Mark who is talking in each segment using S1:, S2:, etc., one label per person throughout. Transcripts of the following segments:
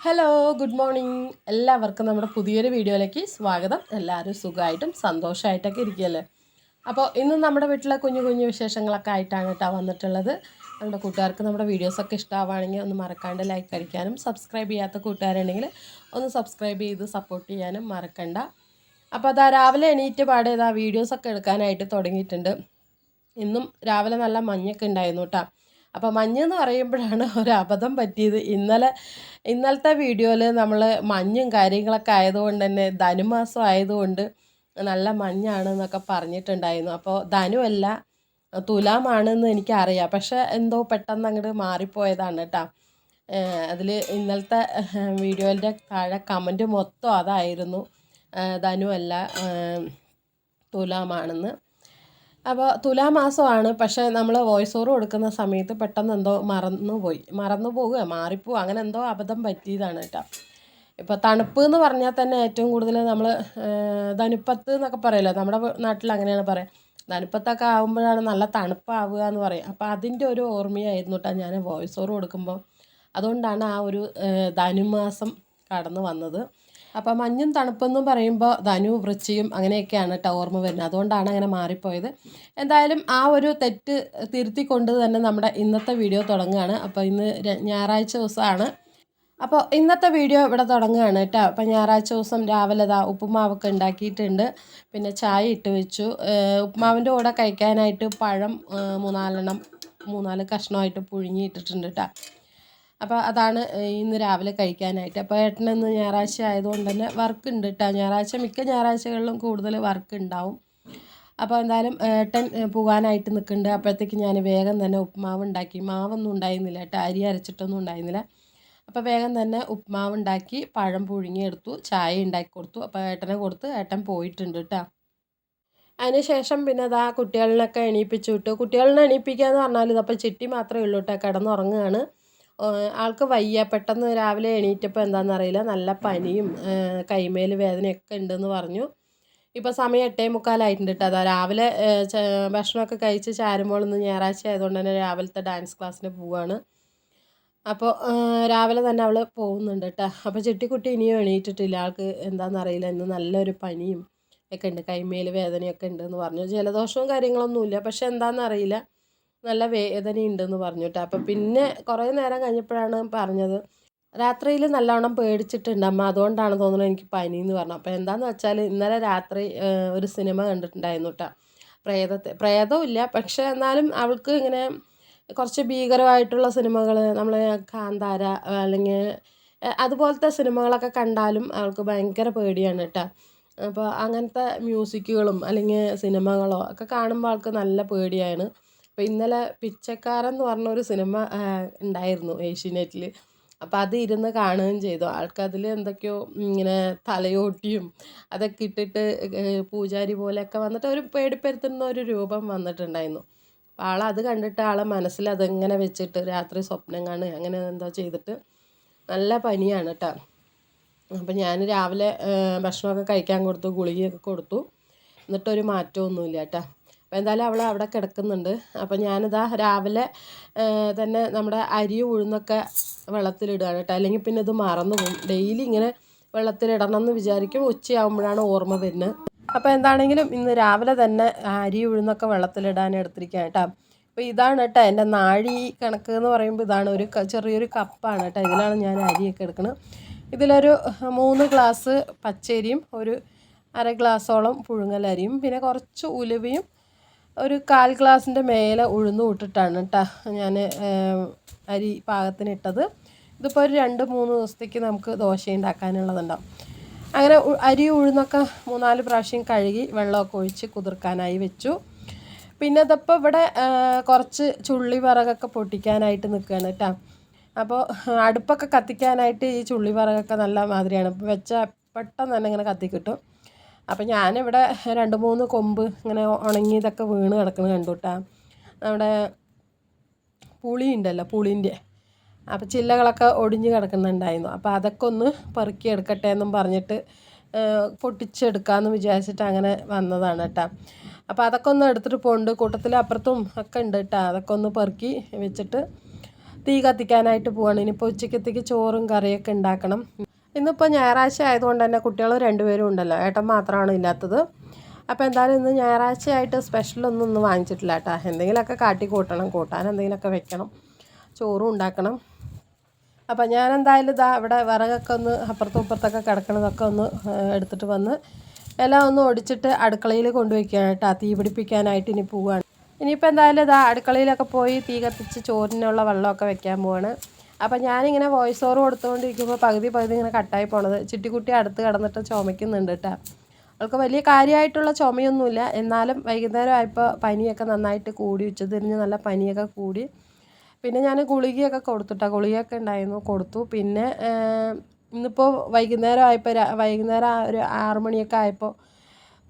S1: Hello good morning എല്ലാവർക്കും നമ്മുടെ പുതിയൊരു വീഡിയോയിലേക്ക് സ്വാഗതം. എല്ലാവരും സുഖമായിട്ടും സന്തോഷമായിട്ടൊക്കെ ഇരിക്കുകയല്ലേ. അപ്പോൾ ഇന്ന് നമ്മുടെ വീട്ടിലെ കുഞ്ഞു കുഞ്ഞു വിശേഷങ്ങളൊക്കെ ആയിട്ടാണ് കേട്ടോ വന്നിട്ടുള്ളത്. നമ്മുടെ കൂട്ടുകാർക്ക് നമ്മുടെ വീഡിയോസൊക്കെ ഇഷ്ടമാവുകയാണെങ്കിൽ ഒന്ന് മറക്കാണ്ട് ലൈക്ക് അടിക്കാനും, സബ്സ്ക്രൈബ് ചെയ്യാത്ത കൂട്ടുകാരുണ്ടെങ്കിൽ ഒന്ന് സബ്സ്ക്രൈബ് ചെയ്ത് സപ്പോർട്ട് ചെയ്യാനും മറക്കണ്ട. അപ്പോൾ അതാ രാവിലെ എണീറ്റ് പാടെ ഇതാ വീഡിയോസൊക്കെ എടുക്കാനായിട്ട് തുടങ്ങിയിട്ടുണ്ട്. ഇന്നും രാവിലെ നല്ല മഞ്ഞൊക്കെ ഉണ്ടായിരുന്നു കേട്ടോ. അപ്പോൾ മഞ്ഞെന്ന് പറയുമ്പോഴാണ് ഒരു അബദ്ധം പറ്റിയത്. ഇന്നലത്തെ വീഡിയോയിൽ നമ്മൾ മഞ്ഞും കാര്യങ്ങളൊക്കെ ആയതുകൊണ്ട് തന്നെ ധനുമാസം ആയതുകൊണ്ട് നല്ല മഞ്ഞാണ് എന്നൊക്കെ പറഞ്ഞിട്ടുണ്ടായിരുന്നു. അപ്പോൾ ധനുവല്ല തുലാമാണെന്ന് എനിക്കറിയാം, പക്ഷെ എന്തോ പെട്ടെന്ന് അങ്ങോട്ട് മാറിപ്പോയതാണ് കേട്ടോ. അതിൽ ഇന്നലത്തെ വീഡിയോൻ്റെ താഴെ കമൻറ്റ് മൊത്തം അതായിരുന്നു, ധനുവല്ല തുലാമാണെന്ന്. അപ്പോൾ തുലാമാസമാണ്, പക്ഷേ നമ്മൾ വോയിസ് ഓവർ കൊടുക്കുന്ന സമയത്ത് പെട്ടെന്ന് എന്തോ മറന്നു പോവുക മാറിപ്പോവുക അങ്ങനെ എന്തോ അബദ്ധം പറ്റിയതാണ് കേട്ടോ. ഇപ്പോൾ തണുപ്പ് എന്ന് പറഞ്ഞാൽ തന്നെ ഏറ്റവും കൂടുതൽ നമ്മൾ ധനുപ്പത്ത് എന്നൊക്കെ പറയുമല്ലോ, നമ്മുടെ നാട്ടിൽ അങ്ങനെയാണ് പറയുക. ധനുപ്പത്തൊക്കെ ആകുമ്പോഴാണ് നല്ല തണുപ്പാവുക എന്ന് പറയും. അപ്പോൾ അതിൻ്റെ ഒരു ഓർമ്മയായിരുന്നു കേട്ടോ ഞാൻ വോയിസ് ഓവർ കൊടുക്കുമ്പോൾ. അതുകൊണ്ടാണ് ആ ഒരു ധനുമാസം കടന്നു വന്നത്. അപ്പോൾ മഞ്ഞും തണുപ്പെന്നും പറയുമ്പോൾ ധനു വൃശ്ചികം അങ്ങനെയൊക്കെയാണ് കേട്ടോ ഓർമ്മ വരുന്നത്. അതുകൊണ്ടാണ് അങ്ങനെ മാറിപ്പോയത്. എന്തായാലും ആ ഒരു തെറ്റ് തിരുത്തിക്കൊണ്ട് തന്നെ നമ്മുടെ ഇന്നത്തെ വീഡിയോ തുടങ്ങുകയാണ്. അപ്പോൾ ഇന്ന് ഞായറാഴ്ച ദിവസമാണ്. അപ്പോൾ ഇന്നത്തെ വീഡിയോ ഇവിടെ തുടങ്ങുകയാണ് കേട്ടോ. അപ്പോൾ ഞായറാഴ്ച ദിവസം രാവിലെ ഉപ്പുമാവൊക്കെ ഉണ്ടാക്കിയിട്ടുണ്ട്. പിന്നെ ചായ ഇട്ട് വെച്ചു. ഉപ്പുമാവിൻ്റെ കൂടെ കഴിക്കാനായിട്ട് പഴം മൂന്നാല് കഷ്ണമായിട്ട് പുഴുങ്ങിയിട്ടിട്ടുണ്ട് കേട്ടോ. അപ്പോൾ അതാണ് ഇന്ന് രാവിലെ കഴിക്കാനായിട്ട്. അപ്പോൾ ഏട്ടനിന്ന് ഞായറാഴ്ച ആയതുകൊണ്ട് തന്നെ വർക്ക് ഉണ്ട് കേട്ടോ. മിക്ക ഞായറാഴ്ചകളിലും കൂടുതൽ വർക്ക് ഉണ്ടാവും. അപ്പോൾ എന്തായാലും ഏട്ടൻ പോകാനായിട്ട് നിൽക്കുന്നുണ്ട്. അപ്പോഴത്തേക്ക് ഞാൻ വേഗം തന്നെ ഉപ്പുമാവ് ഉണ്ടാക്കി. മാവൊന്നും ഉണ്ടായിരുന്നില്ല കേട്ടോ, അരി അരച്ചിട്ടൊന്നും ഉണ്ടായിരുന്നില്ല. അപ്പോൾ വേഗം തന്നെ ഉപ്പുമാവ് ഉണ്ടാക്കി പഴം പുഴുങ്ങിയെടുത്തു, ചായ ഉണ്ടാക്കി കൊടുത്തു. അപ്പോൾ ഏട്ടനെ കൊടുത്ത് ഏട്ടൻ പോയിട്ടുണ്ട് കേട്ടോ. അതിന് ശേഷം പിന്നെ കുട്ടികളിനൊക്കെ എണീപ്പിച്ചു വിട്ടു. കുട്ടികളിനെ എണീപ്പിക്കുക എന്ന് പറഞ്ഞാൽ ഇതപ്പോൾ ചിട്ടി മാത്രമേ ഉള്ളൂ കേട്ടോ, കിടന്നുറങ്ങുകയാണ്. ആൾക്ക് വയ്യ. പെട്ടെന്ന് രാവിലെ എണീറ്റപ്പോൾ എന്താണെന്നറിയില്ല, നല്ല പനിയും കൈമേൽ വേദനയൊക്കെ ഉണ്ടെന്ന് പറഞ്ഞു. ഇപ്പോൾ സമയം 8:45 കേട്ടോ. അതാ രാവിലെ ഭക്ഷണമൊക്കെ കഴിച്ച് ചാരുമ്പോൾ ഇന്ന് ഞായറാഴ്ച ആയതുകൊണ്ട് തന്നെ രാവിലത്തെ ഡാൻസ് ക്ലാസ്സിന് പോവുകയാണ്. അപ്പോൾ രാവിലെ തന്നെ അവൾ പോകുന്നുണ്ട് കേട്ടോ. അപ്പോൾ ചിട്ടിക്കുട്ടി ഇനിയും എണീറ്റിട്ടില്ല. ആൾക്ക് എന്താണെന്നറിയില്ല, ഇന്ന് നല്ലൊരു പനിയും ഒക്കെ ഉണ്ട്, കൈമേൽ വേദനയൊക്കെ ഉണ്ടെന്ന് പറഞ്ഞു. ജലദോഷവും കാര്യങ്ങളൊന്നുമില്ല, പക്ഷെ എന്താണെന്നറിയില്ല, നല്ല വേദനയുണ്ടെന്ന് പറഞ്ഞു കേട്ടോ. അപ്പോൾ പിന്നെ കുറേ നേരം കഴിഞ്ഞപ്പോഴാണ് പറഞ്ഞത്, രാത്രിയിൽ നല്ലോണം പേടിച്ചിട്ടുണ്ട് അമ്മ, അതുകൊണ്ടാണ് തോന്നുന്നത് എനിക്ക് പനിയെന്ന് പറഞ്ഞു. അപ്പോൾ എന്താണെന്ന് വെച്ചാൽ ഇന്നലെ രാത്രി ഒരു സിനിമ കണ്ടിട്ടുണ്ടായിരുന്നു കേട്ടോ. പ്രേതമില്ല, പക്ഷേ എന്നാലും അവൾക്ക് ഇങ്ങനെ കുറച്ച് ഭീകരമായിട്ടുള്ള സിനിമകൾ, നമ്മൾ കാന്താര അല്ലെങ്കിൽ അതുപോലത്തെ സിനിമകളൊക്കെ കണ്ടാലും അവൾക്ക് ഭയങ്കര പേടിയാണ് കേട്ടോ. അപ്പോൾ അങ്ങനത്തെ മ്യൂസിക്കുകളും അല്ലെങ്കിൽ സിനിമകളോ ഒക്കെ കാണുമ്പോൾ അവൾക്ക് നല്ല പേടിയാണ്. അപ്പോൾ ഇന്നലെ പിച്ചക്കാരൻ എന്ന് പറഞ്ഞൊരു സിനിമ ഉണ്ടായിരുന്നു ഏഷ്യാനെറ്റിൽ. അപ്പോൾ അത് ഇരുന്ന് കാണുകയും ചെയ്തു. ആൾക്കതിൽ എന്തൊക്കെയോ ഇങ്ങനെ തലയോട്ടിയും അതൊക്കെ ഇട്ടിട്ട് പൂജാരി പോലെയൊക്കെ വന്നിട്ട് ഒരു പേടിപ്പെടുത്തുന്ന ഒരു രൂപം വന്നിട്ടുണ്ടായിരുന്നു. അപ്പോൾ ആളത് കണ്ടിട്ട് ആളെ മനസ്സിൽ അതെങ്ങനെ വെച്ചിട്ട് രാത്രി സ്വപ്നം കാണുക അങ്ങനെ എന്തോ ചെയ്തിട്ട് നല്ല പനിയാണ് കേട്ടോ. അപ്പോൾ ഞാൻ രാവിലെ ഭക്ഷണമൊക്കെ കഴിക്കാൻ കൊടുത്തു, ഗുളികയൊക്കെ കൊടുത്തു, എന്നിട്ടൊരു മാറ്റമൊന്നുമില്ല കേട്ടോ. അപ്പോൾ എന്തായാലും അവൾ അവിടെ കിടക്കുന്നുണ്ട്. അപ്പോൾ ഞാനിതാ രാവിലെ തന്നെ നമ്മുടെ അരി ഉഴുന്നൊക്കെ വെള്ളത്തിലിടുകയാണ് കേട്ടോ, അല്ലെങ്കിൽ പിന്നെ ഇത് മറന്നു പോകും. ഡെയിലി ഇങ്ങനെ വെള്ളത്തിലിടണം എന്ന് വിചാരിക്കും, ഉച്ചയാകുമ്പോഴാണ് ഓർമ്മ വരുന്നത്. അപ്പോൾ എന്താണെങ്കിലും ഇന്ന് രാവിലെ തന്നെ അരി ഉഴുന്നൊക്കെ വെള്ളത്തിലിടാൻ എടുത്തിരിക്കുകയാണ് കേട്ടോ. അപ്പോൾ ഇതാണ് കേട്ടോ എൻ്റെ നാഴി കണക്ക് എന്ന് പറയുമ്പോൾ, ഇതാണ് ഒരു ചെറിയൊരു കപ്പാണ് കേട്ടോ. ഇതിലാണ് ഞാൻ അരിയൊക്കെ എടുക്കുന്നത്. ഇതിലൊരു 3 ഗ്ലാസ് പച്ചരിയും ഒരു 1/2 ഗ്ലാസോളം പുഴുങ്ങലരിയും പിന്നെ കുറച്ച് ഉലുവയും ഒരു 1/4 ഗ്ലാസിൻ്റെ മേലെ ഉഴുന്നും ഇട്ടിട്ടാണ് കേട്ടോ ഞാൻ അരി പാകത്തിന് ഇട്ടത്. ഇതിപ്പോൾ ഒരു 2-3 ദിവസത്തേക്ക് നമുക്ക് ദോശ ഉണ്ടാക്കാനുള്ളതുണ്ടാവും. അങ്ങനെ അരി ഉഴുന്നൊക്കെ 3-4 പ്രാവശ്യം കഴുകി വെള്ളമൊക്കെ ഒഴിച്ച് കുതിർക്കാനായി വെച്ചു. പിന്നെ ഇതിപ്പോൾ ഇവിടെ കുറച്ച് ചുള്ളി വിറകൊക്കെ പൊട്ടിക്കാനായിട്ട് നിൽക്കുകയാണ് കേട്ടോ. അപ്പോൾ അടുപ്പൊക്കെ കത്തിക്കാനായിട്ട് ഈ ചുള്ളി വിറകൊക്കെ നല്ല മാതിരിയാണ്, വെച്ചാൽ പെട്ടെന്ന് തന്നെ ഇങ്ങനെ കത്തിക്കിട്ടും. അപ്പം ഞാനിവിടെ 2-3 കൊമ്പ് ഇങ്ങനെ ഉണങ്ങിയതൊക്കെ വീണ് കിടക്കുന്നത് കണ്ടു കേട്ടോ. നമ്മുടെ പുളി ഉണ്ടല്ലോ, പുളിൻ്റെ അപ്പോൾ ചില്ലകളൊക്കെ ഒടിഞ്ഞ് കിടക്കുന്നുണ്ടായിരുന്നു. അപ്പോൾ അതൊക്കെ ഒന്ന് പെറുക്കി എടുക്കട്ടെ എന്നും പറഞ്ഞിട്ട് പൊട്ടിച്ചെടുക്കാമെന്ന് വിചാരിച്ചിട്ട് അങ്ങനെ വന്നതാണ് കേട്ടോ. അപ്പോൾ അതൊക്കെ ഒന്ന് എടുത്തിട്ട് പോകുന്നുണ്ട്. കൂട്ടത്തിൽ അപ്പുറത്തും ഒക്കെ ഉണ്ട് കേട്ടോ. അതൊക്കെ ഒന്ന് പെറുക്കി വെച്ചിട്ട് തീ കത്തിക്കാനായിട്ട് പോവാണ്. ഇനിയിപ്പോൾ ഉച്ചക്കത്തേക്ക് ചോറും കറിയൊക്കെ ഉണ്ടാക്കണം. ഇന്നിപ്പോൾ ഞായറാഴ്ച ആയതുകൊണ്ട് തന്നെ കുട്ടികൾ രണ്ടുപേരും ഉണ്ടല്ലോ, ഏട്ടൻ മാത്രമാണ് ഇല്ലാത്തത്. അപ്പോൾ എന്തായാലും ഇന്ന് ഞായറാഴ്ചയായിട്ട് സ്പെഷ്യലൊന്നും വാങ്ങിച്ചിട്ടില്ല കേട്ടോ. എന്തെങ്കിലുമൊക്കെ കാട്ടി കൂട്ടണം, കൂട്ടാൻ എന്തെങ്കിലുമൊക്കെ വെക്കണം, ചോറും ഉണ്ടാക്കണം. അപ്പോൾ ഞാൻ എന്തായാലും ഇതാ ഇവിടെ വിറകൊക്കെ ഒന്ന് അപ്പുറത്തും ഇപ്പുറത്തൊക്കെ കിടക്കണതൊക്കെ ഒന്ന് എടുത്തിട്ട് വന്ന് എല്ലാം ഒന്ന് ഒടിച്ചിട്ട് അടുക്കളയിൽ കൊണ്ടുവയ്ക്കുകയാണ് കേട്ടോ. തീ പിടിപ്പിക്കാനായിട്ട് ഇനി പോവുകയാണ്. ഇനിയിപ്പോൾ എന്തായാലും ഇതാ അടുക്കളയിലൊക്കെ പോയി തീ കത്തിച്ച് ചോറിനുള്ള വെള്ളമൊക്കെ വെക്കാൻ പോവാണ്. അപ്പം ഞാനിങ്ങനെ വോയിസ് ഓവർ കൊടുത്തുകൊണ്ടിരിക്കുമ്പോൾ പകുതി ഇങ്ങനെ കട്ടായി പോണത്. ചിട്ടിക്കുട്ടി അടുത്ത് കിടന്നിട്ട് ചുമയ്ക്കുന്നുണ്ട് കേട്ടോ. അവൾക്ക് വലിയ കാര്യമായിട്ടുള്ള ചുമയൊന്നുമില്ല, എന്നാലും വൈകുന്നേരം ആയപ്പോൾ പനിയൊക്കെ നന്നായിട്ട് കൂടി, ഉച്ചതിരിഞ്ഞ് നല്ല പനിയൊക്കെ കൂടി. പിന്നെ ഞാൻ ഗുളികയൊക്കെ കൊടുത്തിട്ടാണ്, ഗുളികയൊക്കെ ഉണ്ടായിരുന്നു, കൊടുത്തു. പിന്നെ ഇന്നിപ്പോൾ വൈകുന്നേരം ഒരു 6 മണിയൊക്കെ ആയപ്പോൾ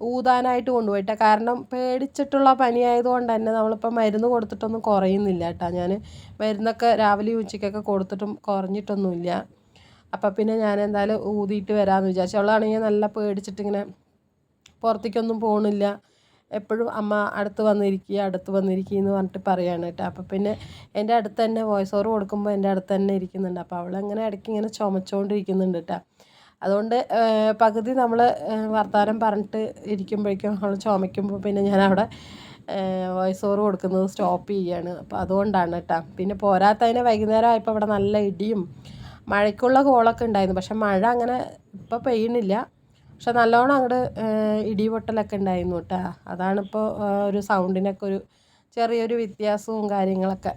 S1: ഊതാനായിട്ട് കൊണ്ടുപോയിട്ടാ. കാരണം പേടിച്ചിട്ടുള്ള പനിയായതുകൊണ്ട് തന്നെ നമ്മളിപ്പോൾ മരുന്ന് കൊടുത്തിട്ടൊന്നും കുറയുന്നില്ല കേട്ടോ. ഞാൻ മരുന്നൊക്കെ രാവിലെ ഉച്ചയ്ക്കൊക്കെ കൊടുത്തിട്ടും കുറഞ്ഞിട്ടൊന്നുമില്ല. അപ്പം പിന്നെ ഞാൻ എന്തായാലും ഊതിയിട്ട് വരാമെന്ന് വിചാരിച്ചു. അവളാണെങ്കിൽ നല്ല പേടിച്ചിട്ടിങ്ങനെ പുറത്തേക്കൊന്നും പോകണില്ല. എപ്പോഴും അമ്മ അടുത്ത് വന്നിരിക്കുക എന്ന് പറഞ്ഞിട്ട് പറയുകയാണ് കേട്ടോ. അപ്പോൾ പിന്നെ എൻ്റെ അടുത്ത് തന്നെ വോയിസ് ഓവർ കൊടുക്കുമ്പോൾ എൻ്റെ അടുത്ത് തന്നെ ഇരിക്കുന്നുണ്ട്. അപ്പോൾ അവളങ്ങനെ ഇടയ്ക്ക് ഇങ്ങനെ ചുമച്ചുകൊണ്ടിരിക്കുന്നുണ്ട് കേട്ടോ. അതുകൊണ്ട് പകുതി നമ്മൾ വർത്തമാനം പറഞ്ഞിട്ട് ഇരിക്കുമ്പോഴേക്കും അവൾ ചുമയ്ക്കുമ്പോൾ പിന്നെ ഞാൻ അവിടെ വോയിസ് ഓവർ കൊടുക്കുന്നത് സ്റ്റോപ്പ് ചെയ്യുകയാണ്. അപ്പോൾ അതുകൊണ്ടാണ് കേട്ടോ. പിന്നെ പോരാത്തതിന് വൈകുന്നേരം ആയപ്പോൾ ഇവിടെ നല്ല ഇടിയും മഴയ്ക്കുള്ള കോളൊക്കെ ഉണ്ടായിരുന്നു. പക്ഷെ മഴ അങ്ങനെ ഇപ്പോൾ പെയ്യുന്നില്ല. പക്ഷെ നല്ലോണം അങ്ങോട്ട് ഇടിപൊട്ടലൊക്കെ ഉണ്ടായിരുന്നു കേട്ടോ. അതാണിപ്പോൾ ഒരു സൗണ്ടിനൊക്കെ ഒരു ചെറിയൊരു വ്യത്യാസവും കാര്യങ്ങളൊക്കെ.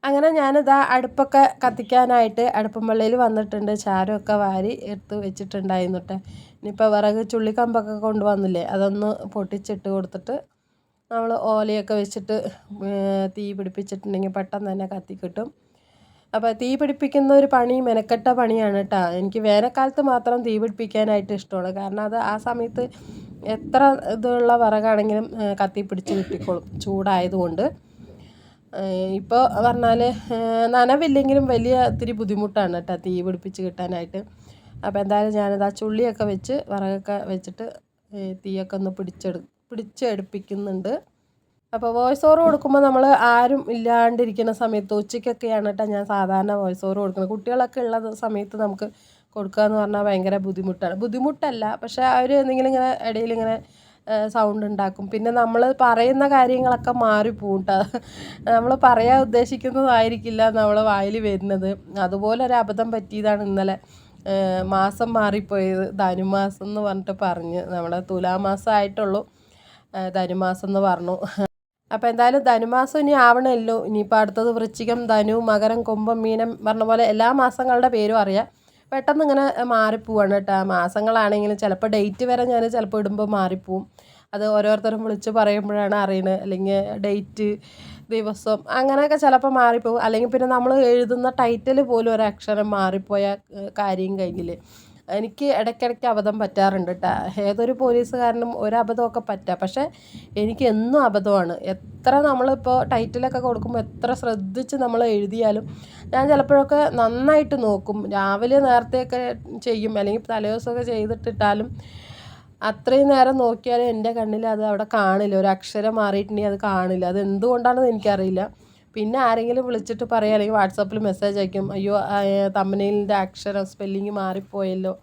S1: അങ്ങനെ ഞാനിതാ അടുപ്പൊക്കെ കത്തിക്കാനായിട്ട് അടുപ്പുംപള്ളിയിൽ വന്നിട്ടുണ്ട്. ചാരമൊക്കെ വാരി എടുത്ത് വെച്ചിട്ടുണ്ടായിരുന്നു കേട്ടോ. ഇനിയിപ്പോൾ വിറക് ചുള്ളിക്കമ്പൊക്കെ കൊണ്ടുവന്നില്ലേ, അതൊന്ന് പൊട്ടിച്ചിട്ട് കൊടുത്തിട്ട് നമ്മൾ ഓലയൊക്കെ വെച്ചിട്ട് തീ പിടിപ്പിച്ചിട്ടുണ്ടെങ്കിൽ പെട്ടെന്ന് തന്നെ കത്തിക്കിട്ടും. അപ്പോൾ തീ പിടിപ്പിക്കുന്ന ഒരു പണി മെനക്കെട്ട പണിയാണ് കേട്ടോ. എനിക്ക് വേനൽക്കാലത്ത് മാത്രം തീ പിടിപ്പിക്കാനായിട്ട് ഇഷ്ടമാണ്. കാരണം അത് ആ സമയത്ത് എത്ര ഇതുള്ള വിറകാണെങ്കിലും കത്തിപ്പിടിച്ച് കിട്ടിക്കോളും, ചൂടായതുകൊണ്ട്. ഇപ്പോൾ പറഞ്ഞാൽ നനവില്ലെങ്കിലും വലിയ ഇത്തിരി ബുദ്ധിമുട്ടാണ് കേട്ടോ തീ പിടിപ്പിച്ച് കിട്ടാനായിട്ട്. അപ്പോൾ എന്തായാലും ഞാനത് ആ ചുള്ളിയൊക്കെ വെച്ച് വിറകൊക്കെ വെച്ചിട്ട് തീയൊക്കെ ഒന്ന് പിടിച്ചെടുപ്പിക്കുന്നുണ്ട്. അപ്പോൾ വോയിസ് ഓവർ കൊടുക്കുമ്പോൾ നമ്മൾ ആരും ഇല്ലാണ്ടിരിക്കുന്ന സമയത്ത് ഉച്ചയ്ക്കൊക്കെയാണ് കേട്ടോ ഞാൻ സാധാരണ വോയിസ് ഓവർ കൊടുക്കുന്നത്. കുട്ടികളൊക്കെ ഉള്ള സമയത്ത് നമുക്ക് കൊടുക്കുക എന്ന് പറഞ്ഞാൽ ഭയങ്കര ബുദ്ധിമുട്ടല്ല, പക്ഷേ അവർ എന്തെങ്കിലും ഇങ്ങനെ ഇടയിൽ ഇങ്ങനെ സൗണ്ട് ഉണ്ടാക്കും. പിന്നെ നമ്മൾ പറയുന്ന കാര്യങ്ങളൊക്കെ മാറിപ്പോവും കേട്ടോ. നമ്മൾ പറയാൻ ഉദ്ദേശിക്കുന്നതായിരിക്കില്ല നമ്മൾ വായിൽ വരുന്നത്. അതുപോലെ ഒരു അബദ്ധം പറ്റിയതാണ് ഇന്നലെ. മാസം മാറിപ്പോയത്, ധനുമാസം എന്ന് പറഞ്ഞിട്ട് പറഞ്ഞ്, നമ്മുടെ തുലാമാസം ആയിട്ടുള്ളൂ ധനുമാസം എന്ന് പറഞ്ഞു. അപ്പോൾ എന്തായാലും ധനുമാസം ഇനി ആവണമല്ലോ. ഇനിയിപ്പോൾ അടുത്തത് വൃശ്ചികം, ധനു, മകരം, കുംഭം, മീനം പറഞ്ഞ പോലെ എല്ലാ മാസങ്ങളുടെ പേരും അറിയാം. പെട്ടെന്ന് ഇങ്ങനെ മാറിപ്പോവാണ് കേട്ടോ. മാസങ്ങളാണെങ്കിലും ചിലപ്പോൾ ഡേറ്റ് വരെ ഞാൻ ചിലപ്പോൾ ഇടുമ്പോൾ മാറിപ്പോവും. അത് ഓരോരുത്തരും വിളിച്ച് പറയുമ്പോഴാണ് അറിയണത്. അല്ലെങ്കിൽ ഡേറ്റ്, ദിവസം അങ്ങനെയൊക്കെ ചിലപ്പോൾ മാറിപ്പോവും. അല്ലെങ്കിൽ പിന്നെ നമ്മൾ എഴുതുന്ന ടൈറ്റിൽ പോലും ഒരക്ഷരം മാറിപ്പോയ കാര്യം കഴിഞ്ഞില്ലേ. എനിക്ക് ഇടയ്ക്കിടയ്ക്ക് അബദ്ധം പറ്റാറുണ്ട് കേട്ടോ. ഏതൊരു പോലീസുകാരനും ഒരബദ്ധമൊക്കെ പറ്റാം, പക്ഷേ എനിക്ക് എന്നും അബദ്ധമാണ്. എത്ര നമ്മളിപ്പോൾ ടൈറ്റിലൊക്കെ കൊടുക്കുമ്പോൾ എത്ര ശ്രദ്ധിച്ച് നമ്മൾ എഴുതിയാലും ഞാൻ ചിലപ്പോഴൊക്കെ നന്നായിട്ട് നോക്കും. രാവിലെ നേരത്തെയൊക്കെ ചെയ്യും, അല്ലെങ്കിൽ തലേദിവസമൊക്കെ ചെയ്തിട്ടിട്ടാലും അത്രയും നേരം നോക്കിയാലും എൻ്റെ കണ്ണിൽ അത് അവിടെ കാണില്ല. ഒരു അക്ഷരം മാറിയിട്ടുണ്ടെങ്കിൽ അത് കാണില്ല. അത് എന്തുകൊണ്ടാണെന്ന് എനിക്കറിയില്ല. പിന്നെ ആരെങ്കിലും വിളിച്ചിട്ട് പറയുക, അല്ലെങ്കിൽ വാട്സാപ്പിൽ മെസ്സേജ് അയക്കും, അയ്യോ തമ്പനെയിലിൻ്റെ അക്ഷരം സ്പെല്ലിങ് മാറിപ്പോയല്ലോ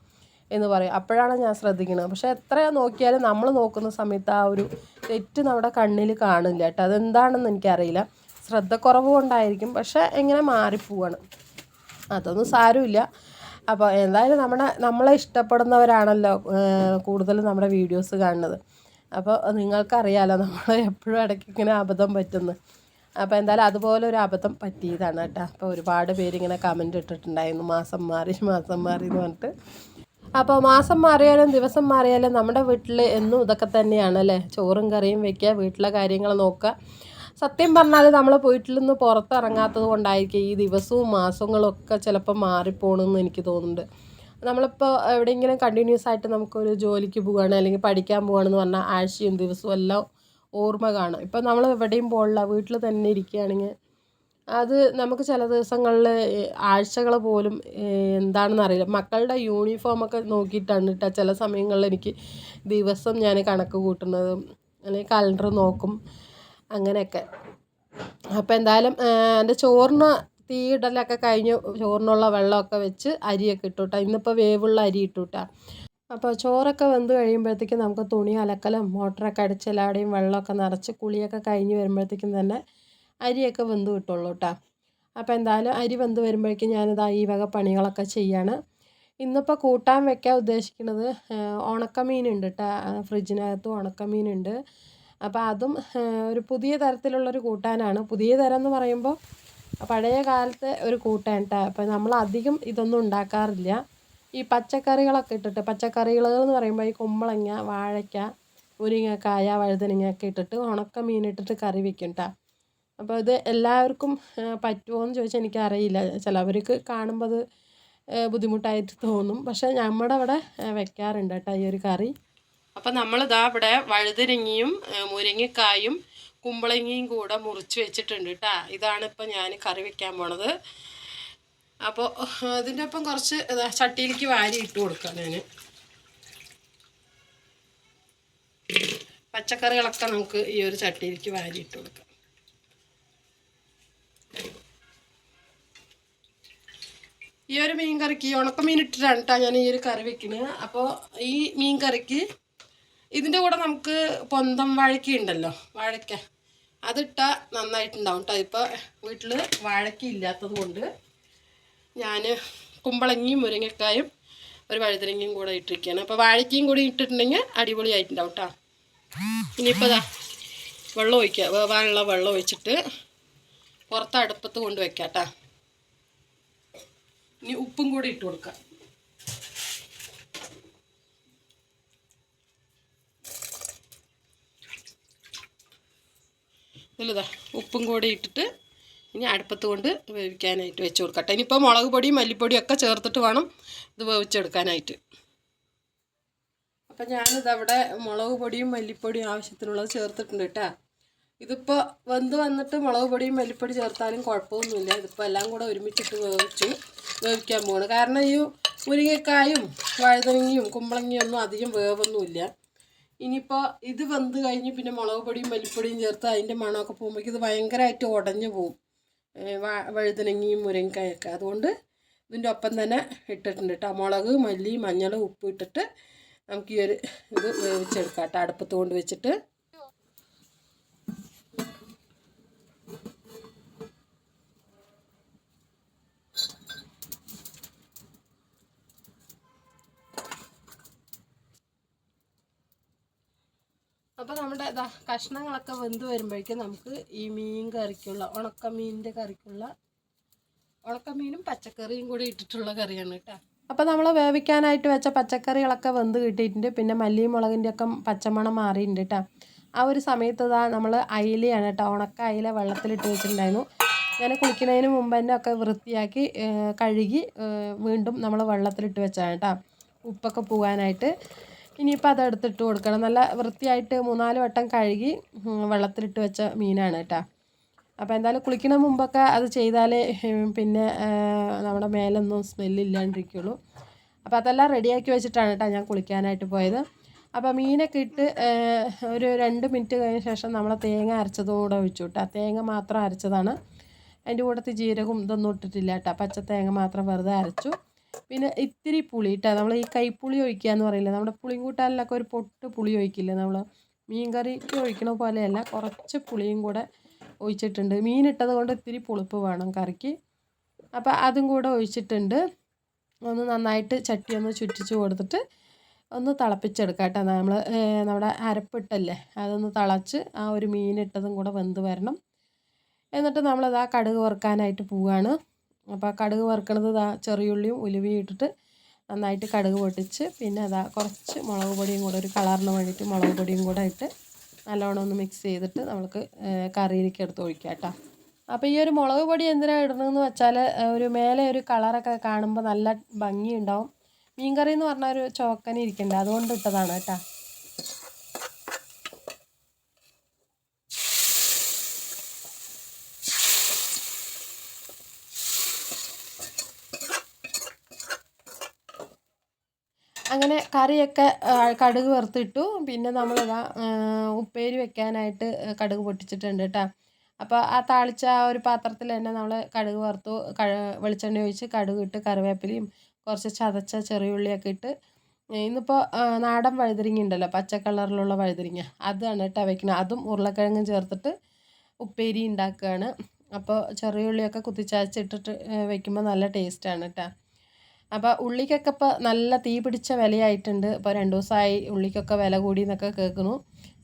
S1: എന്ന് പറയും. അപ്പോഴാണ് ഞാൻ ശ്രദ്ധിക്കുന്നത്. പക്ഷേ എത്ര നോക്കിയാലും നമ്മൾ നോക്കുന്ന സമയത്ത് ആ ഒരു തെറ്റ് നമ്മുടെ കണ്ണിൽ കാണില്ല കേട്ടോ. അതെന്താണെന്ന് എനിക്കറിയില്ല. ശ്രദ്ധക്കുറവ് കൊണ്ടായിരിക്കും, പക്ഷേ എങ്ങനെ മാറിപ്പോവാണ്. അതൊന്നും സാരമില്ല. അപ്പോൾ എന്തായാലും നമ്മളെ ഇഷ്ടപ്പെടുന്നവരാണല്ലോ കൂടുതലും നമ്മുടെ വീഡിയോസ് കാണുന്നത്. അപ്പോൾ നിങ്ങൾക്കറിയാമല്ലോ നമ്മൾ എപ്പോഴും ഇടയ്ക്ക് ഇങ്ങനെ അബദ്ധം പറ്റുന്നു. അപ്പോൾ എന്തായാലും അതുപോലെ ഒരു അബദ്ധം പറ്റിയതാണ് കേട്ടോ. അപ്പോൾ ഒരുപാട് പേരിങ്ങനെ കമൻറ്റ് ഇട്ടിട്ടുണ്ടായിരുന്നു, മാസം മാറി എന്ന് പറഞ്ഞിട്ട്. അപ്പോൾ മാസം മാറിയാലും ദിവസം മാറിയാലും നമ്മുടെ വീട്ടിൽ എന്നും ഇതൊക്കെ തന്നെയാണ് അല്ലേ. ചോറും കറിയും വയ്ക്കുക, വീട്ടിലെ കാര്യങ്ങൾ നോക്കുക. സത്യം പറഞ്ഞാൽ നമ്മൾ വീട്ടിൽ നിന്ന് പുറത്തിറങ്ങാത്തത് കൊണ്ടായിരിക്കും ഈ ദിവസവും മാസങ്ങളും ഒക്കെ ചിലപ്പോൾ മാറിപ്പോകണമെന്ന് എനിക്ക് തോന്നുന്നുണ്ട്. നമ്മളിപ്പോൾ എവിടെയെങ്കിലും കണ്ടിന്യൂസ് ആയിട്ട് നമുക്കൊരു ജോലിക്ക് പോവുകയാണ്, അല്ലെങ്കിൽ പഠിക്കാൻ പോവുകയാണെന്ന് പറഞ്ഞാൽ ആഴ്ചയും ദിവസവും എല്ലാം ഓർമ്മ കാണും. ഇപ്പം നമ്മൾ എവിടെയും പോകില്ല, വീട്ടിൽ തന്നെ ഇരിക്കുകയാണെങ്കിൽ അത് നമുക്ക് ചില ദിവസങ്ങളിൽ ആഴ്ചകൾ പോലും എന്താണെന്ന് അറിയില്ല. മക്കളുടെ യൂണിഫോമൊക്കെ നോക്കിയിട്ടാണ് കേട്ടോ ചില സമയങ്ങളിൽ എനിക്ക് ദിവസം ഞാൻ കണക്ക് കൂട്ടുന്നത്, അല്ലെങ്കിൽ കലണ്ടർ നോക്കും അങ്ങനെയൊക്കെ. അപ്പോൾ എന്തായാലും എൻ്റെ ചോറിന് തീയിടലൊക്കെ കഴിഞ്ഞ് ചോറിനുള്ള വെള്ളമൊക്കെ വെച്ച് അരിയൊക്കെ ഇട്ടു കേട്ടോ. ഇന്നിപ്പോൾ വേവുള്ള അരി ഇട്ടു കേട്ടോ. അപ്പോൾ ചോറൊക്കെ വെന്ത് കഴിയുമ്പോഴത്തേക്കും നമുക്ക് തുണി അലക്കലും മോട്ടറൊക്കെ അടിച്ച് എല്ലാവരുടെയും വെള്ളമൊക്കെ നിറച്ച് കുളിയൊക്കെ കഴിഞ്ഞ് വരുമ്പോഴത്തേക്കും തന്നെ അരിയൊക്കെ വെന്ത് കിട്ടുള്ളൂ കേട്ടോ. അപ്പോൾ എന്തായാലും അരി വെന്ത് വരുമ്പോഴേക്കും ഞാനിതാ ഈ വക പണികളൊക്കെ ചെയ്യാണ്. ഇന്നിപ്പോൾ കൂട്ടാൻ വെക്കാൻ ഉദ്ദേശിക്കുന്നത് ഉണക്കമീനുണ്ട് കേട്ടോ. ഫ്രിഡ്ജിനകത്ത് ഉണക്കമീനുണ്ട്. അപ്പോൾ അതും ഒരു പുതിയ തരത്തിലുള്ളൊരു കൂട്ടാനാണ്. പുതിയ തരം എന്ന് പറയുമ്പോൾ പഴയ കാലത്തെ ഒരു കൂട്ടാൻ കേട്ടോ. അപ്പോൾ നമ്മൾ അധികം ഇതൊന്നും ഉണ്ടാക്കാറില്ല. ഈ പച്ചക്കറികളൊക്കെ ഇട്ടിട്ട്, പച്ചക്കറികൾ എന്ന് പറയുമ്പോൾ ഈ കുമ്പളങ്ങ, വാഴയ്ക്ക, മുരിങ്ങക്കായ, വഴുതനങ്ങയൊക്കെ ഇട്ടിട്ട് ഉണക്കമീൻ ഇട്ടിട്ട് കറി വെക്കും കേട്ടോ. അപ്പോൾ ഇത് എല്ലാവർക്കും പറ്റുമോ എന്ന് ചോദിച്ചാൽ എനിക്കറിയില്ല. ചിലവർക്ക് കാണുമ്പോൾ അത് ബുദ്ധിമുട്ടായിട്ട് തോന്നും. പക്ഷേ നമ്മുടെ അവിടെ വെക്കാറുണ്ട് കേട്ടോ ഈ ഒരു കറി. അപ്പം നമ്മളിതാ ഇവിടെ വഴുതനങ്ങയും മുരിങ്ങക്കായും കുമ്പളങ്ങയും കൂടെ മുറിച്ച് വെച്ചിട്ടുണ്ട് കേട്ടോ. ഇതാണ് ഇപ്പം ഞാൻ കറി വെക്കാൻ പോണത്. അപ്പോൾ അതിൻ്റെ ഒപ്പം കുറച്ച് ചട്ടിയിലേക്ക് വാരി ഇട്ട് കൊടുക്കാം. ഞാൻ പച്ചക്കറികളൊക്കെ നമുക്ക് ഈ ഒരു ചട്ടിയിലേക്ക് വാരി ഇട്ട് കൊടുക്കാം. ഈ ഒരു മീൻ കറിക്ക് ഉണക്കമീൻ ഇട്ടിട്ടാണ് കേട്ടോ ഞാൻ ഈ ഒരു കറി വെക്കുന്നത്. അപ്പോൾ ഈ മീൻ കറിക്ക് ഇതിൻ്റെ കൂടെ നമുക്ക് പൊന്തം വാഴയ്ക്ക ഉണ്ടല്ലോ, വാഴയ്ക്ക, അതിട്ടാൽ നന്നായിട്ടുണ്ടാവും കേട്ടോ. ഇപ്പോൾ വീട്ടിൽ വാഴയ്ക്ക ഇല്ലാത്തത് കൊണ്ട് ഞാൻ കുമ്പളങ്ങയും മുരിങ്ങക്കായും ഒരു വഴുതനങ്ങയും കൂടെ ഇട്ടിരിക്കുകയാണ്. അപ്പോൾ വാഴയ്ക്കയും കൂടി ഇട്ടിട്ടുണ്ടെങ്കിൽ അടിപൊളിയായിട്ടുണ്ടാവും കേട്ടോ. ഇനിയിപ്പോൾ ഇതാ വെള്ളം ഒഴിക്കുക. വേവാനുള്ള വെള്ളം ഒഴിച്ചിട്ട് പുറത്ത് അടുപ്പത്ത് കൊണ്ട് വെക്കാം കേട്ടോ. ഇനി ഉപ്പും കൂടി ഇട്ട് കൊടുക്കാം. ഇതിലിതാ ഉപ്പും കൂടി ഇട്ടിട്ട് ഇനി അടുപ്പത്ത് കൊണ്ട് വേവിക്കാനായിട്ട് വെച്ച് കൊടുക്കട്ടെ. ഇനിയിപ്പോൾ മുളക് പൊടിയും മല്ലിപ്പൊടിയും ഒക്കെ ചേർത്തിട്ട് വേണം ഇത് വേവിച്ചെടുക്കാനായിട്ട്. അപ്പം ഞാനിതവിടെ മുളക് പൊടിയും മല്ലിപ്പൊടിയും ആവശ്യത്തിനുള്ളത് ചേർത്തിട്ടുണ്ട് കേട്ടോ. ഇതിപ്പോൾ വെന്ത് വന്നിട്ട് മുളക് പൊടിയും മല്ലിപ്പൊടി ചേർത്താലും കുഴപ്പമൊന്നുമില്ല. ഇതിപ്പോൾ എല്ലാം കൂടെ ഒരുമിച്ചിട്ട് വേവിക്കാൻ പോകണം. കാരണം ഈ മുരിങ്ങക്കായും വഴുതനങ്ങയും കുമ്പളങ്ങയും ഒന്നും അധികം വേവൊന്നുമില്ല. ഇനിയിപ്പോൾ ഇത് വെന്ത് കഴിഞ്ഞ് പിന്നെ മുളക് പൊടിയും മല്ലിപ്പൊടിയും ചേർത്ത് അതിൻ്റെ മണമൊക്കെ പോകുമ്പോഴേക്കും ഇത് ഭയങ്കരമായിട്ട് ഉടഞ്ഞു പോവും, വഴുതനങ്ങയും മുരിങ്ങക്കായൊക്കെ. അതുകൊണ്ട് ഇതിൻ്റെ ഒപ്പം തന്നെ ഇട്ടിട്ടുണ്ട് കേട്ടോ. മുളക്, മല്ലി, മഞ്ഞൾ, ഉപ്പ് ഇട്ടിട്ട് നമുക്ക് ഈ ഒരു ഇത് വേവിച്ചെടുക്കാം കേട്ടോ അടുപ്പത്ത് കൊണ്ട് വെച്ചിട്ട്. അപ്പോൾ നമ്മുടെ കഷ്ണങ്ങളൊക്കെ വെന്ത് വരുമ്പോഴേക്കും നമുക്ക് ഈ മീൻ കറിക്കുള്ള ഉണക്കമീനിൻ്റെ കറിക്കുള്ള ഉണക്കമീനും പച്ചക്കറിയും കൂടി ഇട്ടിട്ടുള്ള കറിയാണ് കേട്ടോ. അപ്പോൾ നമ്മൾ വേവിക്കാനായിട്ട് വെച്ച പച്ചക്കറികളൊക്കെ വെന്ത് കിട്ടിയിട്ടുണ്ട്. പിന്നെ മല്ലിയും മുളകിൻ്റെ ഒക്കെ പച്ചമണം മാറിയിട്ടുണ്ട് കേട്ടോ. ആ ഒരു സമയത്ത് നമ്മൾ അയിലയാണ് കേട്ടോ, ഉണക്ക അയില വെള്ളത്തിലിട്ട് വെച്ചിട്ടുണ്ടായിരുന്നു. ഞാൻ കുളിക്കുന്നതിന് മുമ്പ് തന്നെ ഒക്കെ വൃത്തിയാക്കി കഴുകി വീണ്ടും നമ്മൾ വെള്ളത്തിലിട്ട് വെച്ചാണ് കേട്ടോ, ഉപ്പൊക്കെ പോകാനായിട്ട്. ഇനിയിപ്പോൾ അതെടുത്തിട്ട് കൊടുക്കണം. നല്ല വൃത്തിയായിട്ട് 3-4 വട്ടം കഴുകി വെള്ളത്തിലിട്ട് വെച്ച മീനാണ് കേട്ടോ. അപ്പോൾ എന്തായാലും കുളിക്കുന്ന മുമ്പൊക്കെ അത് ചെയ്താലേ പിന്നെ നമ്മുടെ മേലൊന്നും സ്മെല്ലില്ലാണ്ടിരിക്കുള്ളൂ. അപ്പോൾ അതെല്ലാം റെഡിയാക്കി വെച്ചിട്ടാണ് കേട്ടോ ഞാൻ കുളിക്കാനായിട്ട് പോയത്. അപ്പോൾ മീനൊക്കെ ഇട്ട് ഒരു 2 മിനിറ്റ് കഴിഞ്ഞ ശേഷം നമ്മൾ തേങ്ങ അരച്ചതും കൂടെ ഒഴിച്ചു കേട്ടോ. തേങ്ങ മാത്രം അരച്ചതാണ്, അതിൻ്റെ കൂട്ടത്തിൽ ജീരകവും ഇതൊന്നും ഇട്ടിട്ടില്ല കേട്ടോ. പച്ച തേങ്ങ മാത്രം വെറുതെ അരച്ചു. പിന്നെ ഇത്തിരി പുളി കേട്ടോ, നമ്മൾ ഈ കൈപ്പുളി ഒഴിക്കുക എന്ന് പറയില്ല, നമ്മുടെ പുളിയും കൂട്ടാനിലൊക്കെ ഒരു പൊട്ട് പുളി ഒഴിക്കില്ലേ, നമ്മൾ മീൻ കറിക്ക് ഒഴിക്കണ പോലെയല്ല, കുറച്ച് പുളിയും കൂടെ ഒഴിച്ചിട്ടുണ്ട്. മീനിട്ടത് കൊണ്ട് ഇത്തിരി പുളിപ്പ് വേണം കറിക്ക്. അപ്പോൾ അതും കൂടെ ഒഴിച്ചിട്ടുണ്ട്. ഒന്ന് നന്നായിട്ട് ചട്ടി ഒന്ന് ചുറ്റിച്ച് കൊടുത്തിട്ട് ഒന്ന് തിളപ്പിച്ചെടുക്കാം കേട്ടോ. നമ്മുടെ അരപ്പിട്ടല്ലേ അതൊന്ന് തിളച്ച് ആ ഒരു മീനിട്ടതും കൂടെ വെന്ത് വരണം. എന്നിട്ട് നമ്മളത് ആ കടുക് വറുക്കാനായിട്ട് പോവുകയാണ്. അപ്പോൾ കടുക് വറുക്കണത് ചെറിയുള്ളിയും ഉലുവയും ഇട്ടിട്ട് നന്നായിട്ട് കടുക് പൊട്ടിച്ച് പിന്നെ കുറച്ച് മുളക് പൊടിയും കൂടെ ഒരു കളറിന് വേണ്ടിയിട്ട് മുളക് പൊടിയും കൂടെ ഇട്ട് നല്ലോണം ഒന്ന് മിക്സ് ചെയ്തിട്ട് നമുക്ക് കറിയിലേക്ക് എടുത്ത് ഒഴിക്കാം കേട്ടോ. അപ്പോൾ ഈ ഒരു മുളക് പൊടി എന്തിനാണ് ഇടണമെന്ന് വെച്ചാൽ ഒരു മേലെ ഒരു കളറൊക്കെ കാണുമ്പോൾ നല്ല ഭംഗിയുണ്ടാവും. മീൻ കറി എന്ന് പറഞ്ഞാൽ ഒരു ചോക്കനെ ഇരിക്കണ്ട, അതുകൊണ്ട് ഇട്ടതാണ് കേട്ടോ. അങ്ങനെ കറിയൊക്കെ കടുക് വറുത്തിട്ടു. പിന്നെ നമ്മളിതാ ഉപ്പേരി വെക്കാനായിട്ട് കടുക് പൊട്ടിച്ചിട്ടുണ്ട് കേട്ടോ. അപ്പോൾ ആ താളിച്ച ആ ഒരു പാത്രത്തിൽ തന്നെ നമ്മൾ കടുക് വറുത്തു, വെളിച്ചെണ്ണ ഒഴിച്ച് കടുക് ഇട്ട് കറിവേപ്പിലയും കുറച്ച് ചതച്ച ചെറിയുള്ളിയൊക്കെ ഇട്ട്, ഇന്നിപ്പോൾ നാടൻ വഴുതനങ്ങ ഉണ്ടല്ലോ, പച്ച കളറിലുള്ള വഴുതനങ്ങ, അതാണ് കേട്ടോ വയ്ക്കുന്നത്. അതും ഉരുളക്കിഴങ്ങും ചേർത്തിട്ട് ഉപ്പേരി ഉണ്ടാക്കുകയാണ്. അപ്പോൾ ചെറിയുള്ളിയൊക്കെ കുത്തിച്ചതച്ചിട്ടിട്ട് വയ്ക്കുമ്പോൾ നല്ല ടേസ്റ്റാണ് കേട്ടോ. അപ്പോൾ ഉള്ളിക്കൊക്കെ ഇപ്പോൾ നല്ല തീ പിടിച്ച വിലയായിട്ടുണ്ട്. ഇപ്പോൾ 2 ദിവസമായി ഉള്ളിക്കൊക്കെ വില കൂടി എന്നൊക്കെ കേൾക്കുന്നു.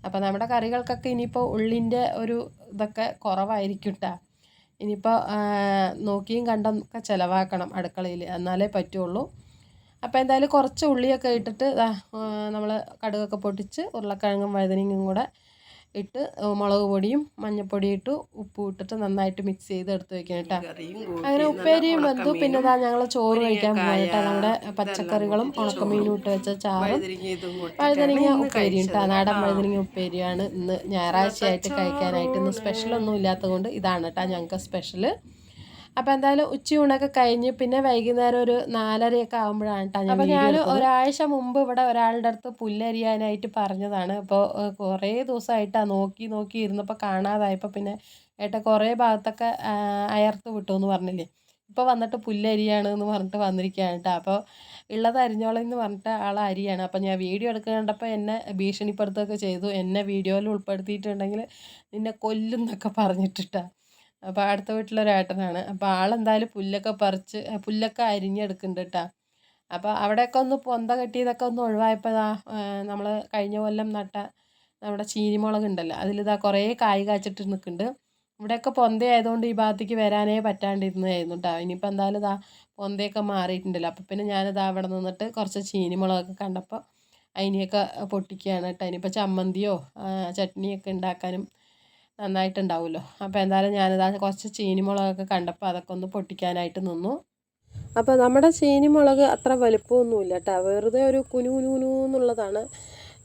S1: അപ്പോൾ നമ്മുടെ കറികൾക്കൊക്കെ ഇനിയിപ്പോൾ ഉള്ളിൻ്റെ ഒരു ഇതൊക്കെ കുറവായിരിക്കും കേട്ടോ. ഇനിയിപ്പോൾ നോക്കിയും കണ്ടൊക്കെ ചിലവാക്കണം അടുക്കളയിൽ, എന്നാലേ പറ്റുള്ളൂ. അപ്പോൾ എന്തായാലും കുറച്ച് ഉള്ളിയൊക്കെ ഇട്ടിട്ട് നമ്മൾ കടുകൊക്കെ പൊട്ടിച്ച് ഉരുളക്കിഴങ്ങും വഴുതനങ്ങയും കൂടെ ഇട്ട് മുളക് പൊടിയും മഞ്ഞൾപ്പൊടിയും ഇട്ട് ഉപ്പും ഇട്ടിട്ട് നന്നായിട്ട് മിക്സ് ചെയ്ത് എടുത്ത് വെക്കണം കേട്ടോ. അങ്ങനെ ഉപ്പേരിയും വെന്തു. പിന്നെ ഞങ്ങൾ ചോറ് കഴിക്കാൻ പോകട്ടോ. നമ്മുടെ പച്ചക്കറികളും ഉണക്കമീനും ഇട്ട് വെച്ച ചാറും വഴുതനങ്ങ ഉപ്പേരിയും കേട്ടോ. നാടൻ വഴുതനങ്ങ ഉപ്പേരിയാണ് ഇന്ന് ഞായറാഴ്ചയായിട്ട് കഴിക്കാനായിട്ട്. ഇന്ന് സ്പെഷ്യലൊന്നും ഇല്ലാത്തത് കൊണ്ട് ഇതാണ് കേട്ടോ ഞങ്ങൾക്ക് സ്പെഷ്യൽ. അപ്പോൾ എന്തായാലും ഉച്ചയൂണൊക്കെ കഴിഞ്ഞ് പിന്നെ വൈകുന്നേരം ഒരു 4:30 ആകുമ്പോഴാണ് കേട്ടോ. അപ്പോൾ ഞാൻ ഒരാഴ്ച മുമ്പ് ഇവിടെ ഒരാളുടെ അടുത്ത് പുല്ലരിയാനായിട്ട് പറഞ്ഞതാണ്. അപ്പോൾ കുറേ ദിവസമായിട്ടാണ് നോക്കി ഇരുന്നപ്പോൾ കാണാതായപ്പോൾ പിന്നെ കുറേ ഭാഗത്തൊക്കെ അയർത്ത് വിട്ടു എന്ന് പറഞ്ഞില്ലേ. ഇപ്പോൾ വന്നിട്ട് പുല്ലരിയാണ് എന്ന് പറഞ്ഞിട്ട് വന്നിരിക്കുകയാണ് കേട്ടോ. അപ്പോൾ ഉള്ളത് അരിഞ്ഞോളം എന്ന് പറഞ്ഞിട്ട് ആൾ അരിയാണ്. അപ്പോൾ ഞാൻ വീഡിയോ എടുക്കുക കണ്ടപ്പോൾ എന്നെ ഭീഷണിപ്പെടുത്തുകയൊക്കെ ചെയ്തു. എന്നെ വീഡിയോയിൽ ഉൾപ്പെടുത്തിയിട്ടുണ്ടെങ്കിൽ നിന്നെ കൊല്ലും എന്നൊക്കെ പറഞ്ഞിട്ടിട്ടാ. അപ്പോൾ അടുത്ത വീട്ടിലൊരേട്ടനാണ്. അപ്പോൾ ആളെന്തായാലും പുല്ലൊക്കെ അരിഞ്ഞെടുക്കുന്നുണ്ട് കേട്ടോ. അപ്പോൾ അവിടെയൊക്കെ ഒന്ന് പൊന്ത കെട്ടിയതൊക്കെ ഒന്ന് ഒഴിവായപ്പോൾ നമ്മൾ കഴിഞ്ഞ കൊല്ലം നട്ട നമ്മുടെ ചീനിമുളക് ഉണ്ടല്ലോ, അതിലിതാ കുറേ കായ് കാച്ചിട്ട് നിൽക്കുന്നുണ്ട്. ഇവിടെയൊക്കെ പൊന്തയായതുകൊണ്ട് ഈ ഭാഗത്തേക്ക് വരാനേ പറ്റാണ്ടിരുന്നതായിരുന്നു കേട്ടോ. ഇനിയിപ്പോൾ എന്തായാലും പൊന്തയൊക്കെ മാറിയിട്ടുണ്ടല്ലോ. അപ്പോൾ പിന്നെ ഞാനിതാ അവിടെ നിന്നിട്ട് കുറച്ച് ചീനിമുളകൊക്കെ കണ്ടപ്പോൾ അതിനെയൊക്കെ പൊട്ടിക്കുകയാണ് കേട്ടോ. ഇനിയിപ്പോൾ ചമ്മന്തിയോ ചട്നിയൊക്കെ ഉണ്ടാക്കാനും നന്നായിട്ടുണ്ടാവുമല്ലോ. അപ്പോൾ എന്തായാലും ഞാനിതാ കുറച്ച് ചീനിമുളകൊക്കെ കണ്ടപ്പോൾ അതൊക്കെ ഒന്ന് പൊട്ടിക്കാനായിട്ട് നിന്നു. അപ്പോൾ നമ്മുടെ ചീനിമുളക് അത്ര വലുപ്പമൊന്നുമില്ല കേട്ടോ. വെറുതെ ഒരു കുനുകുനുന്നുള്ളതാണ്,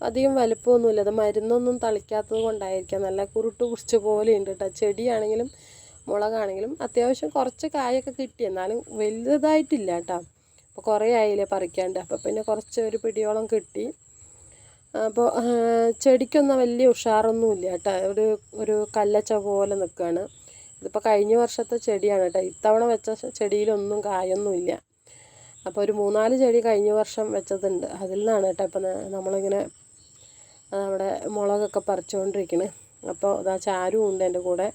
S1: അധികം വലുപ്പമൊന്നുമില്ല. അത് മരുന്നൊന്നും തളിക്കാത്തത് കൊണ്ടായിരിക്കാം. നല്ല കുരുട്ട് കുറിച്ച് പോലെ ഉണ്ട് കേട്ടോ. ചെടിയാണെങ്കിലും മുളകാണെങ്കിലും അത്യാവശ്യം കുറച്ച് കായൊക്കെ കിട്ടി, എന്നാലും വലുതായിട്ടില്ല കേട്ടോ. അപ്പോൾ കുറേ ആയില്ലേ പറിക്കാണ്ട്. അപ്പോൾ പിന്നെ കുറച്ച് ഒരു പിടിയോളം കിട്ടി. അപ്പോൾ ചെടിക്കൊന്നും വലിയ ഉഷാറൊന്നുമില്ല കേട്ടോ. ഒരു കല്ലച്ച പോലെ നിൽക്കുകയാണ്. ഇതിപ്പോൾ കഴിഞ്ഞ വർഷത്തെ ചെടിയാണ് കേട്ടോ. ഇത്തവണ വെച്ച ചെടിയിലൊന്നും കായൊന്നുമില്ല. അപ്പോൾ ഒരു 3-4 ചെടി കഴിഞ്ഞ വർഷം വെച്ചതുണ്ട്. അതിൽ നിന്നാണ് കേട്ടോ ഇപ്പം നമ്മളിങ്ങനെ നമ്മുടെ മുളകൊക്കെ പറിച്ചുകൊണ്ടിരിക്കുന്നത്. അപ്പോൾ ചാരും ഉണ്ട് എൻ്റെ കൂടെ.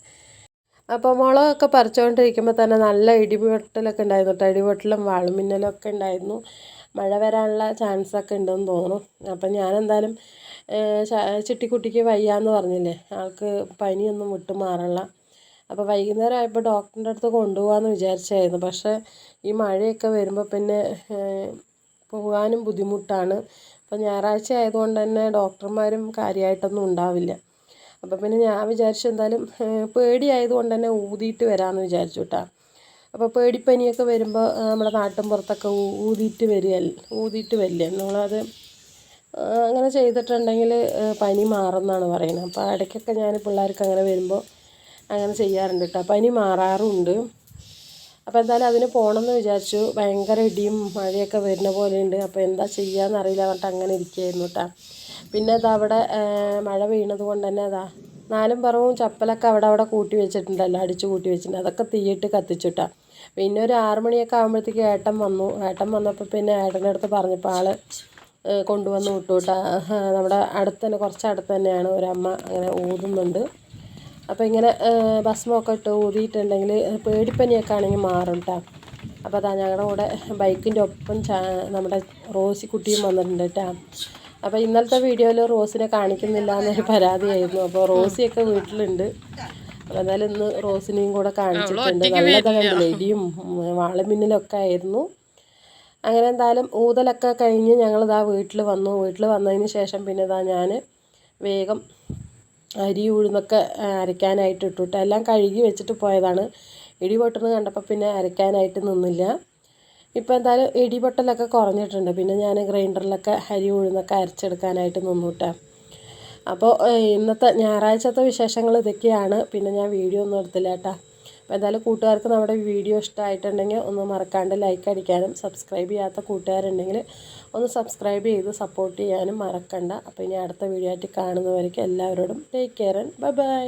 S1: അപ്പോൾ മുളകൊക്കെ പറിച്ചുകൊണ്ടിരിക്കുമ്പോൾ തന്നെ നല്ല ഇടിവെട്ടലൊക്കെ ഉണ്ടായിരുന്നു കേട്ടോ. ഇടിവെട്ടലും വാളുമിന്നലൊക്കെ ഉണ്ടായിരുന്നു. മഴ വരാനുള്ള ചാൻസൊക്കെ ഉണ്ടെന്ന് തോന്നുന്നു. അപ്പം ഞാനെന്തായാലും ചിട്ടിക്കുട്ടിക്ക് വയ്യാന്ന് പറഞ്ഞില്ലേ, ആൾക്ക് പനിയൊന്നും വിട്ടു മാറില്ല. അപ്പോൾ വൈകുന്നേരം ആയപ്പോൾ ഡോക്ടറിൻ്റെ അടുത്ത് കൊണ്ടുപോകാമെന്ന് വിചാരിച്ചായിരുന്നു. പക്ഷേ ഈ മഴയൊക്കെ വരുമ്പോൾ പിന്നെ പോകാനും ബുദ്ധിമുട്ടാണ്. അപ്പോൾ ഞായറാഴ്ച ആയതുകൊണ്ട് തന്നെ ഡോക്ടർമാരും കാര്യമായിട്ടൊന്നും ഉണ്ടാവില്ല. അപ്പോൾ പിന്നെ ഞാൻ വിചാരിച്ചു എന്തായാലും പേടിയായതുകൊണ്ട് തന്നെ ഊതിയിട്ട് വരാമെന്ന് വിചാരിച്ചു കേട്ടോ. അപ്പോൾ പേടിപ്പനിയൊക്കെ വരുമ്പോൾ നമ്മുടെ നാട്ടിൻ പുറത്തൊക്കെ ഊതിയിട്ട് വരില്ലേ, നമ്മളത് അങ്ങനെ ചെയ്തിട്ടുണ്ടെങ്കിൽ പനി മാറുമെന്നാണ് പറയുന്നത്. അപ്പോൾ ഇടയ്ക്കൊക്കെ ഞാൻ പിള്ളേർക്ക് അങ്ങനെ വരുമ്പോൾ അങ്ങനെ ചെയ്യാറുണ്ട് കേട്ടോ. പനി മാറാറുണ്ട്. അപ്പോൾ എന്തായാലും അതിന് പോകണമെന്ന് വിചാരിച്ചു. ഭയങ്കര ഇടിയും മഴയൊക്കെ വരുന്ന പോലെയുണ്ട്. അപ്പോൾ എന്താ ചെയ്യാമെന്നറിയില്ല പറഞ്ഞിട്ട് അങ്ങനെ ഇരിക്കുകയായിരുന്നു കേട്ടോ. പിന്നെ അവിടെ മഴ വീണത് കൊണ്ട് തന്നെ 4 പുറവും ചപ്പലൊക്കെ അവിടെ കൂട്ടി വെച്ചിട്ടുണ്ടല്ലോ, അടിച്ച് കൂട്ടി വെച്ചിട്ടുണ്ട്. അതൊക്കെ തീയിട്ട് കത്തിച്ചിട്ടാ. പിന്നെ ഒരു 6 മണിയൊക്കെ ആകുമ്പോഴത്തേക്ക് ഏട്ടൻ വന്നപ്പോൾ പിന്നെ ഏട്ടൻ്റെ അടുത്ത് പറഞ്ഞപ്പോൾ ആൾ കൊണ്ടുവന്ന് വിട്ടു കേട്ടോ. നമ്മുടെ കുറച്ച് അടുത്ത് തന്നെയാണ് ഒരമ്മ അങ്ങനെ ഊതുന്നുണ്ട്. അപ്പോൾ ഇങ്ങനെ ഭസ്മമൊക്കെ ഇട്ട് ഊതിയിട്ടുണ്ടെങ്കിൽ പേടിപ്പനിയൊക്കെ ആണെങ്കിൽ മാറും കേട്ടോ. അപ്പോൾ ഞങ്ങളുടെ കൂടെ ബൈക്കിൻ്റെ ഒപ്പം നമ്മുടെ റോസിക്കുട്ടിയും വന്നിട്ടുണ്ട് കേട്ടോ. അപ്പോൾ ഇന്നലത്തെ വീഡിയോയിൽ റോസിനെ കാണിക്കുന്നില്ല എന്നൊരു പരാതിയായിരുന്നു. അപ്പോൾ റോസിയൊക്കെ വീട്ടിലുണ്ട്. അപ്പോൾ എന്തായാലും ഇന്ന് റോസിനെയും കൂടെ കാണിച്ചിട്ടുണ്ട്. നല്ലതാണ് കണ്ടില്ലേ, ഇടിയും വാളുമിന്നലൊക്കെ ആയിരുന്നു. അങ്ങനെ എന്തായാലും ഊതലൊക്കെ കഴിഞ്ഞ് ഞങ്ങളിതാ വീട്ടിൽ വന്നതിന് ശേഷം പിന്നെ ഞാൻ വേഗം അരി ഉഴുന്നൊക്കെ അരയ്ക്കാനായിട്ട് ഇട്ടിട്ട് എല്ലാം കഴുകി വെച്ചിട്ട് പോയതാണ്. ഇടി പൊട്ടുന്നത് കണ്ടപ്പോൾ പിന്നെ അരയ്ക്കാനായിട്ട് നിന്നില്ല. ഇപ്പോൾ എന്തായാലും ഇടിപൊട്ടലൊക്കെ കുറഞ്ഞിട്ടുണ്ട്. പിന്നെ ഞാൻ ഗ്രൈൻഡറിലൊക്കെ അരി ഉഴുന്നൊക്കെ അരച്ചെടുക്കാനായിട്ട് നിന്നുട്ടാ. അപ്പോൾ ഇന്നത്തെ ഞായറാഴ്ചത്തെ വിശേഷങ്ങൾ ഇതൊക്കെയാണ്. പിന്നെ ഞാൻ വീഡിയോ ഒന്നും എടുത്തില്ല കേട്ടോ. അപ്പോൾ എന്തായാലും കൂട്ടുകാർക്ക് നമ്മുടെ വീഡിയോ ഇഷ്ടമായിട്ടുണ്ടെങ്കിൽ ഒന്ന് മറക്കാണ്ട് ലൈക്ക് അടിക്കാനും, സബ്സ്ക്രൈബ് ചെയ്യാത്ത കൂട്ടുകാരുണ്ടെങ്കിൽ ഒന്ന് സബ്സ്ക്രൈബ് ചെയ്ത് സപ്പോർട്ട് ചെയ്യാനും മറക്കണ്ട. അപ്പോൾ ഇനി അടുത്ത വീഡിയോ ആയിട്ട് കാണുന്നവരേക്കും എല്ലാവരോടും ടേക്ക് കെയർ ആൻഡ് ബൈ.